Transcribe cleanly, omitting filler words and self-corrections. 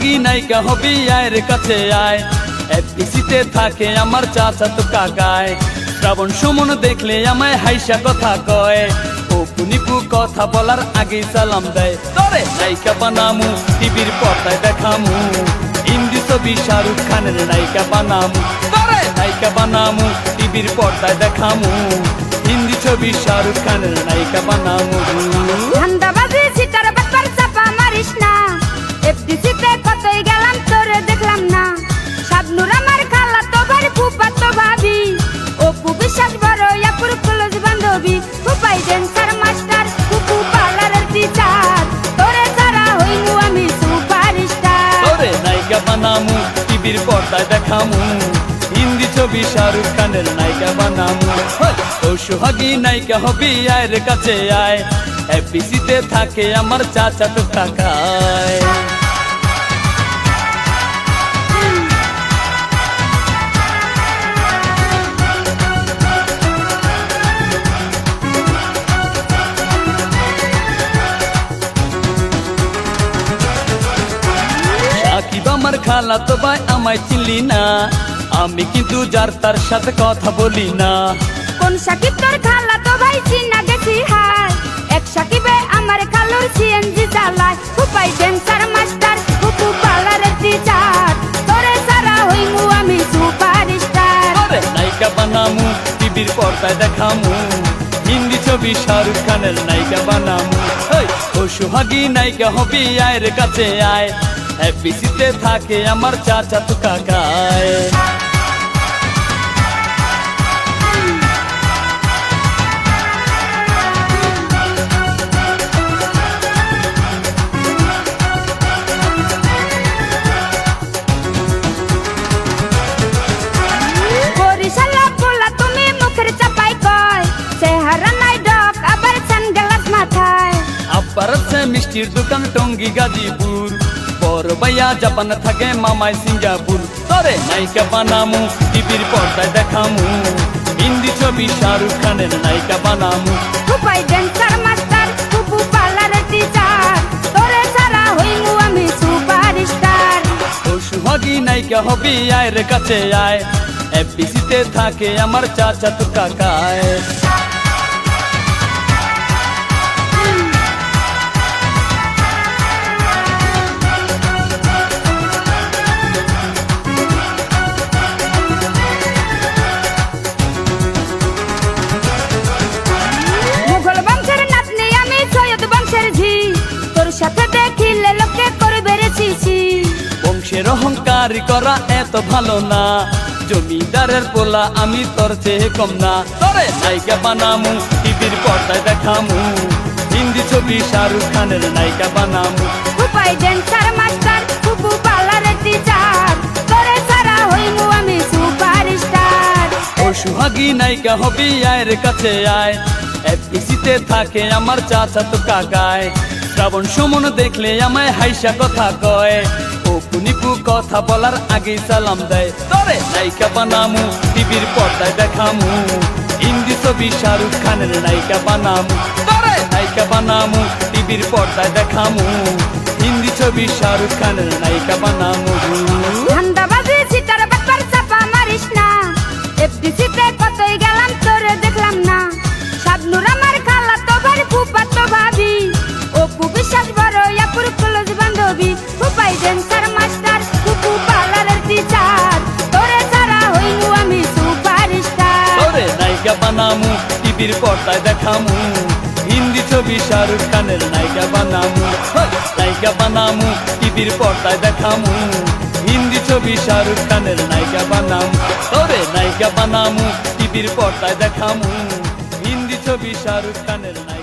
সোহাগী নায়িকা হবি আয়ের কাছে আয়। এফডিসিতে থাকে আমার চাচাতো কাকায়। শ্রাবণ সুমন দেখলে আমায় হাইসা কথা কয়। অপু নিপু কথা বলার আগেই সালাম দেয়। তরে নায়িকা বানামু টিভির পর্দায় দেখামু। হিন্দি ছবি শাহরুখ খানের নায়িকা বানামু। তরে নায়িকা বানামু টিভির পর্দায় দেখামু। হিন্দি ছবি শাহরুখ খানের নায়িকা বানামু। ধান্দাবাজি সিটার ব্যাপার চাপা মারিস না। এফডিসিতে কতই গেলাম তোরে দেখলাম না। শাবনুর আমার খালা তো ভাই ফুপা তো ভাবি। অপু বিশ্বাস বড় আপুর ক্লোজ বান্ধবী। ফুপাই ড্যান্সার মাস্টার ফুপু পার্লারের টিচার। তোরে ছাড়া হইমু আমি সুপারস্টার। তোরে নায়িকা বানামু টিভির পর্দায় দেখামু। হিন্দি ছবি শাহরুখ খানের নায়িকা বানামু। ও সোহাগী নায়িকা হবি আয়ের কাছে আয়। এফডিসিতে থাকে আমার চাচাতো কাকায়। সাকিব আমার খালা তো ভাই আমায় চিনলি না। আমি কিন্তু যার তার সাথে কথা বলি না। কোন সাকিব তোর খালা তো ভাই চিনা গেছি হার। এক সাকিবে আমার খালুর সিএনজি চালায়। ফুপাই ড্যান্সার মাস্টার ফুপু পার্লারের টিচার। তোরে ছাড়া হইমু আমি সুপারস্টার। তোরে নায়িকা বানামু টিভির পর্দায় দেখামু। হিন্দি ছবি শাহরুখ খানের নায়িকা বানামু। ও সোহাগী নায়িকা হবি আয়ের কাছে আয়। এফডিসিতে থাকে আমার চাচাতো কাকায়। বরিশালা পোলা তুমি মুখের চাপাই কয়। চেহারা নাই ডক আবার সানগ্লাস মাথায়। আব্বার আছে মিষ্টির দোকান টঙ্গী গাজীপুর। বড় ভাইয়া জাপান থাকে মামাই সিঙ্গাপুর। তোরে নায়িকা বানামু টিভির পর্দায় দেখামু। হিন্দি ছবি শাহরুখ খানের নায়িকা বানামু। ফুপাই ড্যান্সার মাস্টার ফুপু পার্লারের টিচার। তোরে ছাড়া হইমু আমি সুপারস্টার। ও সোহাগী নায়িকা হবি আয়ের কাছে আয়। এফডিসিতে থাকে আমার চাচাতো কাকায়। মুঘল বংশের নাতনি আমি সৈয়দ বংশের ঝি। তোর সাথে দেখিলে লোকে করবে রে ছিছি। বংশের অহংকারী করা এত ভালো না। জমিদারের পোলা আমি তোর চেয়ে কম না। তোরে নায়িকা বানামু টিভির পর্দায় দেখামু। হিন্দি ছবি শাহরুখ খানের নায়িকা বানামু। ফুপাই ড্যান্সার মাস্টার ফুপু পার্লারের টিচার। তোরে ছাড়া হইমু আমি সুপারস্টার। ও সোহাগী নায়িকা হবি আয়ের কাছে আয়। এফডিসিতে থাকে আমার চাচাতো কাকায়। শ্রাবণ সুমন দেখলে আমায় হাইসা কথা কয়। অপু নিপু কথা বলার আগেই সালাম দেয়। তরে নায়িকা বানামু টিভির পর্দায় দেখামু। হিন্দি ছবি শাহরুখ খানের নায়িকা বানামু। তরে নায়িকা বানামু টিভির পর্দায় দেখামু। হিন্দি ছবি শাহরুখ খানের নায়িকা বানামু। ধান্দাবাজি সিটার ব্যাপার চাপা মারিস না। এফডিসিতে কতই গেলাম তোরে দেখলাম না। শাবনুর আমার খালা তো ভাই ফুপা তো ভাবি। অপু বিশ্বাস বড় আপুর ক্লোজ বান্ধবী। ফুপাই ড্যান্সার মাস্টার ফুপু পার্লারের টিচার। তোরে ছাড়া হইমু আমি সুপারস্টার। তোরে নায়িকা বানামু টিভির পর্দায় দেখামু। হিন্দি ছবি শাহরুখ খানের নায়িকা বানামু। নায়িকা বানামু টিভির পর্দায় দেখামু। হিন্দি ছবি শাহরুখ খানের নায়িকা বানামু। তোরে নায়িকা বানামু টিভির পর্দায় দেখামু। হিন্দি ছবি শাহরুখ খানের নায়িকা।